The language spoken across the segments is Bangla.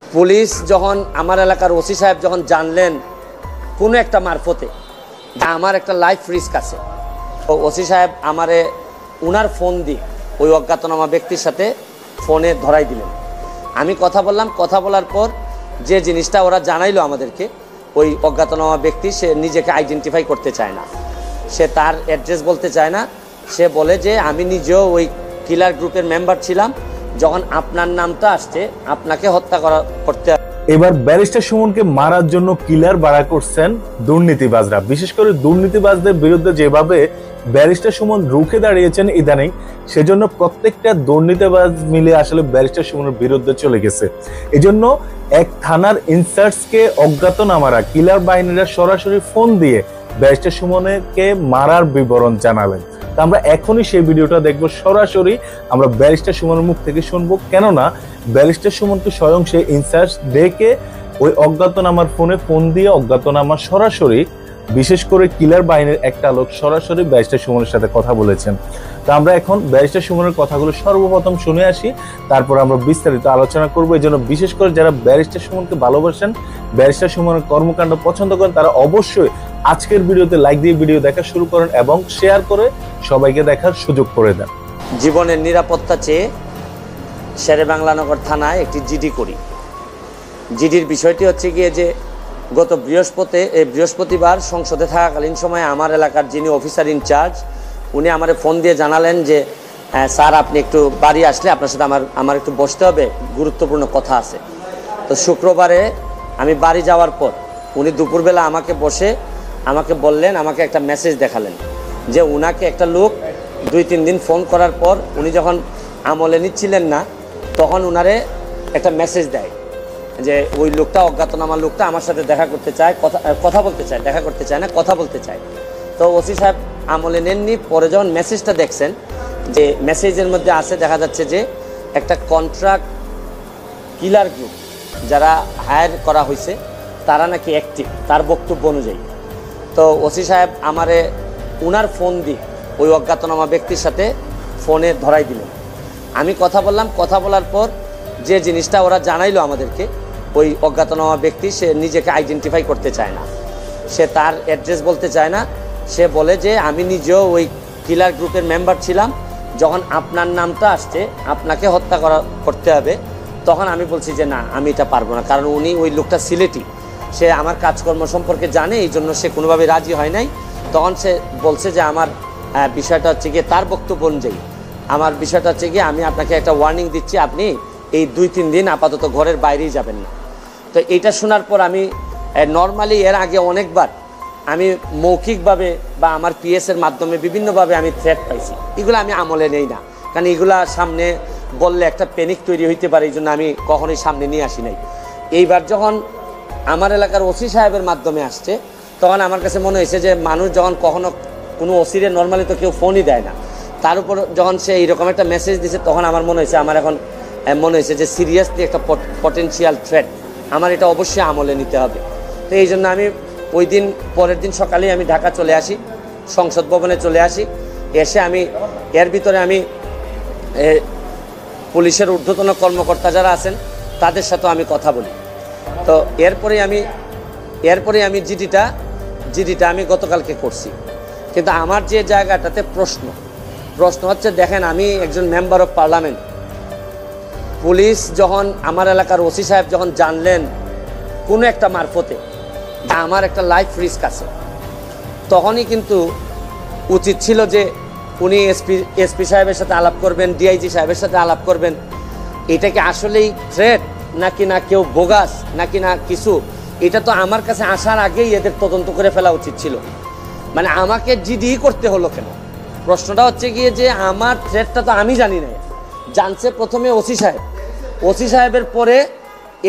পুলিশ যখন আমার এলাকার ওসি সাহেব যখন জানলেন কোনো একটা মারফতে আমার একটা লাইফ রিস্ক আছে, তো ওসি সাহেব আমারে উনার ফোন দিয়ে ওই অজ্ঞাতনামা ব্যক্তির সাথে ফোনে ধরাই দিলেন। আমি কথা বললাম, কথা বলার পর যে জিনিসটা ওরা জানাইলো আমাদেরকে, ওই অজ্ঞাতনামা ব্যক্তি সে নিজেকে আইডেন্টিফাই করতে চায় না, সে তার অ্যাড্রেস বলতে চায় না। সে বলে যে আমি নিজেও ওই কিলার গ্রুপের মেম্বার ছিলাম, যখন আপনার নামটা আসছে আপনাকে হত্যা করতে। এবার ব্যারিস্টার সুমনকে মারার জন্য কিলার বাড়া করছেন দুর্নীতিবাজরা। বিশেষ করে দুর্নীতিবাজদের বিরুদ্ধে যেভাবে ব্যারিস্টার সুমন রুখে দাঁড়িয়েছেন ইদানিং, সেজন্য প্রত্যেকটা দুর্নীতিবাজ মিলে আসলে ব্যারিস্টার সুমনের বিরুদ্ধে চলে গেছে। এজন্য এক থানার ইনচার্জকে অজ্ঞাতনামারা কিলার বাহিনীরা সরাসরি ফোন দিয়ে ব্যারিস্টার সুমনকে মারার বিবরণ জানালেন। তা আমরা এখনই সেই ভিডিওটা দেখবো, সরাসরি আমরা ব্যারিস্টার সুমনের মুখ থেকে শুনবো। কেননা ব্যারিস্টার সুমনকে স্বয়ং সেই ইনচার্জ ডেকে ওই অজ্ঞাতনামার ফোনে ফোন দিয়ে অজ্ঞাতনামা সরাসরি, বিশেষ করে কিলার বাহিনীর একটা লোক সরাসরি ব্যারিস্টার সুমনের সাথে কথা বলেছেন। তো আমরা এখন ব্যারিস্টার সুমনের কথাগুলো সর্বপ্রথম শুনে আসি, তারপর আমরা বিস্তারিত আলোচনা করবো। এই জন্য বিশেষ করে যারা ব্যারিস্টার সুমনকে ভালোবাসেন, ব্যারিস্টার সুমনের কর্মকাণ্ড পছন্দ করেন, তারা অবশ্যই আজকের ভিডিওতে লাইক দিয়ে ভিডিও দেখা শুরু করেন এবং শেয়ার করে সবাইকে দেখার সুযোগ করে দেন। জীবনের নিরাপত্তা চেয়ে শেরেবাংলানগর থানায় একটি জিডি করি। জিডির বিষয়টি হচ্ছে গিয়ে যে গত বৃহস্পতিবার সংসদে থাকাকালীন সময়ে আমার এলাকার যিনি অফিসার ইনচার্জ, উনি আমারে ফোন দিয়ে জানালেন যে স্যার আপনি একটু বাড়ি আসলে আপনার সাথে আমার একটু বসতে হবে, গুরুত্বপূর্ণ কথা আছে। তো শুক্রবারে আমি বাড়ি যাওয়ার পর উনি দুপুরবেলা আমাকে বসে আমাকে বললেন, আমাকে একটা মেসেজ দেখালেন যে উনাকে একটা লোক 2-3 দিন ফোন করার পর উনি যখন আমলে নিচ্ছিলেন না, তখন উনারে একটা মেসেজ দেয় যে ওই লোকটা, অজ্ঞাতনামা লোকটা আমার সাথে দেখা করতে চায়, কথা বলতে চায়, দেখা করতে চায় না, কথা বলতে চায়। তো ওসি সাহেব আমলে নেননি। পরে যখন মেসেজটা দেখছেন, যে মেসেজের মধ্যে আছে, দেখা যাচ্ছে যে একটা কন্ট্রাক্ট কিলার গ্রুপ যারা হায়ার করা হয়েছে তারা নাকি অ্যাক্টিভ, তার বক্তব্য অনুযায়ী। তো ওসি সাহেব আমারে উনার ফোন দিয়ে ওই অজ্ঞাতনামা ব্যক্তির সাথে ফোনে ধরাই দিলেন। আমি কথা বললাম, কথা বলার পর যে জিনিসটা ওরা জানাইলো আমাদেরকে, ওই অজ্ঞাতনামা ব্যক্তি সে নিজেকে আইডেন্টিফাই করতে চায় না, সে তার অ্যাড্রেস বলতে চায় না। সে বলে যে আমি নিজেও ওই কিলার গ্রুপের মেম্বার ছিলাম, যখন আপনার নামটা আসছে আপনাকে হত্যা করতে হবে, তখন আমি বলছি যে না, আমি এটা পারবো না। কারণ উনি ওই লোকটা সিলেটি, সে আমার কাজকর্ম সম্পর্কে জানে, এই জন্য সে কোনোভাবে রাজি হয় নাই। তখন সে বলছে যে আমার বিষয়টা হচ্ছে গিয়ে, তার বক্তব্য অনুযায়ী আমার বিষয়টা হচ্ছে গিয়ে, আমি আপনাকে একটা ওয়ার্নিং দিচ্ছি, আপনি এই 2-3 দিন আপাতত ঘরের বাইরেই যাবেন না। তো এইটা শোনার পর আমি নর্মালি এর আগে অনেকবার আমি মৌখিকভাবে বা আমার পিএসের মাধ্যমে বিভিন্নভাবে আমি থ্রেট পাইছি, এগুলো আমি আমলে নেই না, কারণ এগুলা সামনে বললে একটা প্যানিক তৈরি হইতে পারে, এই জন্য আমি কখনোই সামনে নিয়ে আসি নাই। এইবার যখন আমার এলাকার ওসি সাহেবের মাধ্যমে আসছে, তখন আমার কাছে মনে হয়েছে যে মানুষ যখন কখনো কোনো ওসিরে নর্মালি তো কেউ ফোনই দেয় না, তার উপর যখন সে এইরকম একটা মেসেজ দিছে, তখন আমার মনে হয়েছে, আমার এখন মনে হয়েছে যে সিরিয়াসলি একটা পটেনশিয়াল থ্রেট, আমার এটা অবশ্যই আমলে নিতে হবে। তো এই জন্য আমি ওই দিন পরের দিন সকালেই আমি ঢাকা চলে আসি, সংসদ ভবনে চলে আসি। এসে আমি এর ভিতরে আমি পুলিশের ঊর্ধ্বতন কর্মকর্তা যারা আছেন তাদের সাথেও আমি কথা বলি। তো এরপরে আমি জিডিটা আমি গতকালকে করছি। কিন্তু আমার যে জায়গাটাতে প্রশ্ন হচ্ছে, দেখেন আমি একজন মেম্বার অফ পার্লামেন্ট, পুলিশ যখন আমার এলাকার ওসি সাহেব যখন জানলেন কোনো একটা মারফতে আমার একটা লাইফ রিস্ক আছে, তখনই কিন্তু উচিত ছিল যে উনি এসপি সাহেবের সাথে আলাপ করবেন, ডিআইজি সাহেবের সাথে আলাপ করবেন, এটা কি আসলেই থ্রেট নাকি না কেউ বোগাস নাকি না কিছু, এটা তো আমার কাছে আসার আগেই এদের তদন্ত করে ফেলা উচিত ছিল। মানে আমাকে জিডি করতে হলো কেন? প্রশ্নটা হচ্ছে গিয়ে যে আমার থ্রেটটা তো আমি জানি না, জানছে প্রথমে ওসি সাহেবের পরে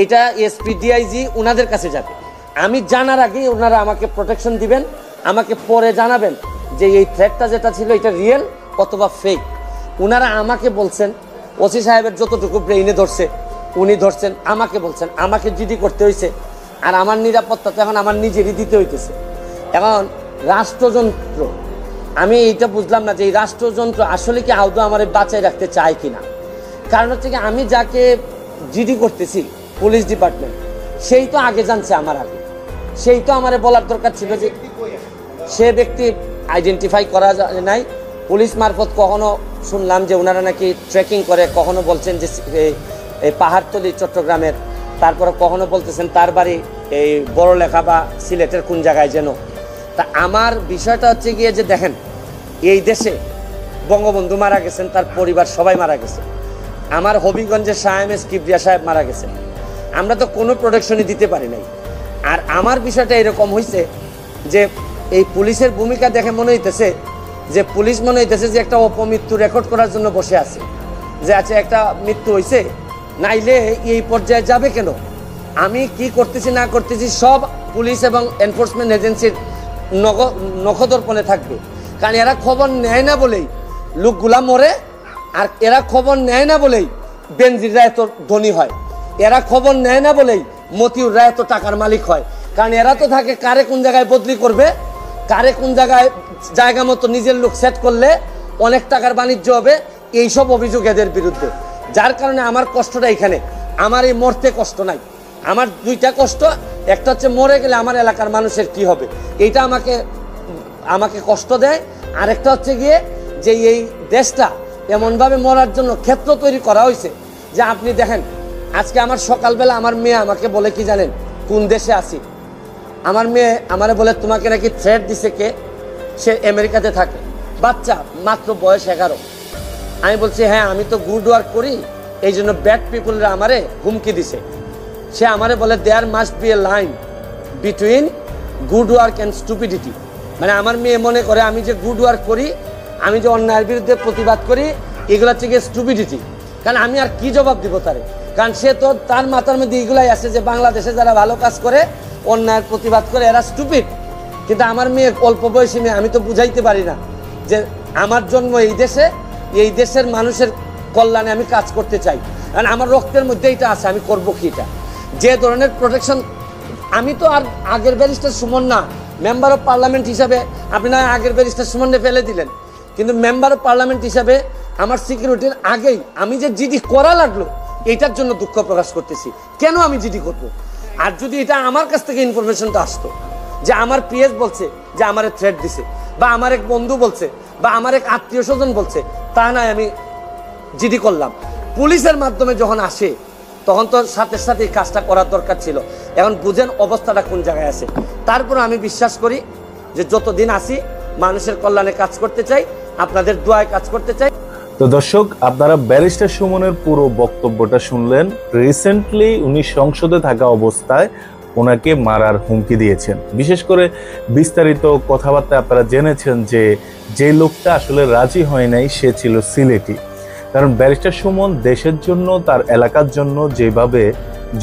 এটা এসপি ডিআইজি ওনাদের কাছে যাবে। আমি জানার আগেই ওনারা আমাকে প্রোটেকশন দিবেন, আমাকে পরে জানাবেন যে এই থ্রেটটা যেটা ছিল এটা রিয়েল অথবা ফেক। ওনারা আমাকে বলছেন, ওসি সাহেবের যতটুকু ব্রেইনে ধরছে উনি ধরছেন, আমাকে বলছেন, আমাকে জিডি করতে হয়েছে। আর আমার নিরাপত্তা তো এখন আমার নিজেরই দিতে হইতেছে। এখন রাষ্ট্রযন্ত্র, আমি এইটা বুঝলাম না যে এই রাষ্ট্রযন্ত্র আসলে কি আদৌ আমার বাঁচায় রাখতে চায় কিনা। কারণ হচ্ছে কি, আমি যাকে জিডি করতেছি পুলিশ ডিপার্টমেন্ট, সেই তো আগে জানছে আমার আগে, সেই তো আমারে বলার দরকার ছিল যে সে ব্যক্তি আইডেন্টিফাই করা যায় নাই। পুলিশ মারফত কখনো শুনলাম যে ওনারা নাকি ট্রেকিং করে, কখনো বলছেন যে এই পাহাড়তলি চট্টগ্রামের, তারপরে কখনো বলতেছেন তার বাড়ি এই বড়লেখা বা সিলেটের কোন জায়গায় যেন। তা আমার বিষয়টা হচ্ছে গিয়ে যে দেখেন, এই দেশে বঙ্গবন্ধু মারা গেছেন, তার পরিবার সবাই মারা গেছে, আমার হবিগঞ্জের শাহ এম এস কিবরিয়া সাহেব মারা গেছেন, আমরা তো কোনো প্রোটেকশনই দিতে পারি নাই। আর আমার বিষয়টা এরকম হয়েছে যে এই পুলিশের ভূমিকা দেখে মনে হইতেছে যে পুলিশ মনে হইতেছে যে একটা অপমৃত্যু রেকর্ড করার জন্য বসে আছে, যে আছে একটা মৃত্যু হয়েছে, নাইলে এই পর্যায়ে যাবে কেন। আমি কি করতেছি না করতেছি সব পুলিশ এবং এনফোর্সমেন্ট এজেন্সির নখদর্পণে থাকবে, কারণ এরা খবর নেয় না বলেই লোকগুলা মরে, আর এরা খবর নেয় না বলেই বেনজিররা এত ধনী হয়, এরা খবর নেয় না বলেই মতিউররা এত টাকার মালিক হয়, কারণ এরা তো থাকে কারে কোন জায়গায় বদলি করবে, কারে কোন জায়গায় জায়গা মতো নিজের লোক সেট করলে অনেক টাকার বাণিজ্য হবে, এইসব অভিযোগ এদের বিরুদ্ধে। যার কারণে আমার কষ্টটা এখানে, আমার এই মরতে কষ্ট নাই, আমার দুইটা কষ্ট, একটা হচ্ছে মরে গেলে আমার এলাকার মানুষের কি হবে, এইটা আমাকে কষ্ট দেয়। আরেকটা হচ্ছে গিয়ে যে এই দেশটা এমনভাবে মরার জন্য ক্ষেত্র তৈরি করা হয়েছে যে আপনি দেখেন, আজকে আমার সকালবেলা আমার মেয়ে আমাকে বলে কি জানেন, কোন দেশে আছি, আমার মেয়ে আমারে বলে তোমাকে নাকি থ্রেট দিছে কে, সে আমেরিকাতে থাকে, বাচ্চা মাত্র বয়স 11। আমি বলছি হ্যাঁ আমি তো গুড ওয়ার্ক করি, এই জন্য ব্যাড পিপুলরা আমারে হুমকি দিছে। সে আমারে বলে there must be a line between good work and stupidity, মানে আমার মেয়ে মনে করে আমি যে গুড ওয়ার্ক করি, আমি যে অন্যায়ের বিরুদ্ধে প্রতিবাদ করি, এগুলো হচ্ছে গিয়ে স্টুপিডিটি। কারণ আমি আর কি জবাব দিব তারে, কারণ সে তো তার মাথার মধ্যে এগুলাই আছে যে বাংলাদেশে যারা ভালো কাজ করে, অন্যায়ের প্রতিবাদ করে, এরা স্টুপিড। কিন্তু আমার মেয়ে অল্প বয়সী মেয়ে, আমি তো বুঝাইতে পারি না যে আমার জন্ম এই দেশে, এই দেশের মানুষের কল্যাণে আমি কাজ করতে চাই, কারণ আমার রক্তের মধ্যে এটা আছে, আমি করবো কি এটা, যে ধরনের প্রোটেকশন। আমি তো আর আগের ব্যারিস্টার সুমন না, মেম্বার অফ পার্লামেন্ট হিসাবে আপনি না আগের ব্যারিস্টার সুমনকে ফেলে দিলেন, কিন্তু মেম্বার অফ পার্লামেন্ট হিসাবে আমার সিকিউরিটির আগেই আমি যে জিডি করা লাগলো, এইটার জন্য দুঃখ প্রকাশ করতেছি। কেন আমি জিডি করব? আর যদি এটা আমার কাছ থেকে ইনফরমেশনটা আসতো যে আমার পিএস বলছে যে আমারে থ্রেট দিছে, বা আমার এক বন্ধু বলছে, বা আমার এক আত্মীয় স্বজন বলছে, তা নয় আমি জিডি করলাম। পুলিশের মাধ্যমে যখন আসে তখন তো সাথে সাথে এই কাজটা করার দরকার ছিল। এখন বুঝেন অবস্থাটা কোন জায়গায় আছে। তারপর আমি বিশ্বাস করি যে যতদিন আসি মানুষের কল্যাণে কাজ করতে চাই, আপনাদের দোয়ায় কাজ করতে চাই। তো দর্শক, আপনারা ব্যারিস্টার সুমনের পুরো বক্তব্যটা শুনলেন। রিসেন্টলি উনি সংসদে থাকা অবস্থায় ওনাকে মারার হুমকি দিয়েছেন। বিশেষ করে বিস্তারিত কথাবার্তা আপনারা জেনেছেন যে লোকটা আসলে রাজি হয় নাই সে ছিল সিলেটি। কারণ ব্যারিস্টার সুমন দেশের জন্য, তার এলাকার জন্য যেভাবে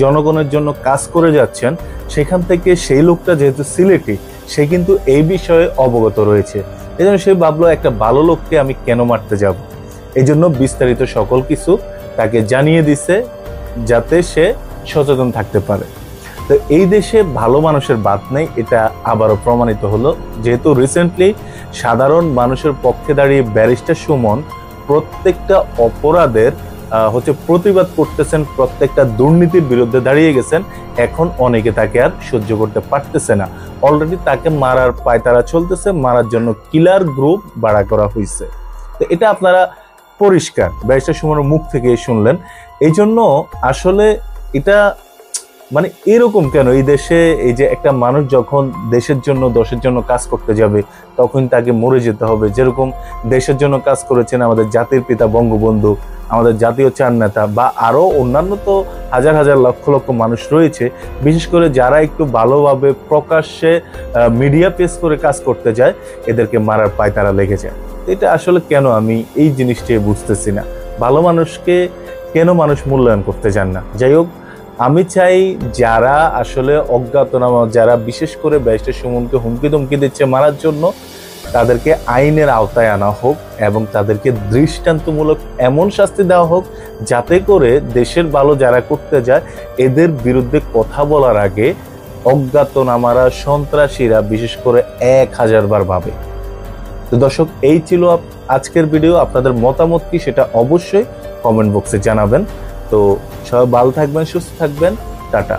জনগণের জন্য কাজ করে যাচ্ছেন, সেখান থেকে সেই লোকটা যেহেতু সিলেটি, সে কিন্তু এই বিষয়ে অবগত রয়েছে। এই জন্য সে ভাবলো একটা ভালো লোককে আমি কেন মারতে যাব। এই জন্য বিস্তারিত সকল কিছু তাকে জানিয়ে দিছে যাতে সে সচেতন থাকতে পারে। তো এই দেশে ভালো মানুষের বাদ নেই, এটা আবারও প্রমাণিত হলো, যেহেতু রিসেন্টলি সাধারণ মানুষের পক্ষে দাঁড়িয়ে ব্যারিস্টার সুমন প্রত্যেকটা অপরাধের প্রতিবাদ করতেছেন, প্রত্যেকটা দুর্নীতির বিরুদ্ধে দাঁড়িয়ে গেছেন। এখন অনেকে তাকে আর সহ্য করতে পারতেছে না, অলরেডি তাকে মারার পায়তারা চলতেছে, মারার জন্য কিলার গ্রুপ বাড়া করা হয়েছে। তো এটা আপনারা পরিষ্কার ব্যারিস্টার সুমনের মুখ থেকে শুনলেন। এই জন্য আসলে এটা মানে এরকম কেন এই দেশে, এই যে একটা মানুষ যখন দেশের জন্য দশের জন্য কাজ করতে যাবে তখন তাকে মরে যেতে হবে। যেরকম দেশের জন্য কাজ করেছেন আমাদের জাতির পিতা বঙ্গবন্ধু, আমাদের জাতীয় চার নেতা, বা আরো অন্যান্য তো হাজার হাজার লক্ষ লক্ষ মানুষ রয়েছে, বিশেষ করে যারা একটু ভালোভাবে প্রকাশ্যে মিডিয়া পেশ করে কাজ করতে যায়, এদেরকে মারার পায়তারা লেগে যায়। এটা আসলে কেন আমি এই জিনিসটি বুঝতেছি না, ভালো মানুষকে কেন মানুষ মূল্যায়ন করতে চান না। যাই হোক, আমি চাই যারা আসলে অজ্ঞাতনামা, যারা বিশেষ করে ব্যারিস্টার সুমনকে হুমকি ধমকি দিচ্ছে মারার জন্য, তাদেরকে আইনের আওতায় আনা হোক এবং তাদেরকে দৃষ্টান্তমূলক এমন শাস্তি দেওয়া হোক যাতে করে দেশের ভালো যারা করতে যায় এদের বিরুদ্ধে কথা বলার আগে অজ্ঞাতনামারা, সন্ত্রাসীরা বিশেষ করে 1000 বার ভাবে। তো দর্শক, এই ছিল আজকের ভিডিও। আপনাদের মতামত কি সেটা অবশ্যই কমেন্ট বক্সে জানাবেন। তো তো সবাই ভালো থাকবেন, সুস্থ থাকবেন, টাটা।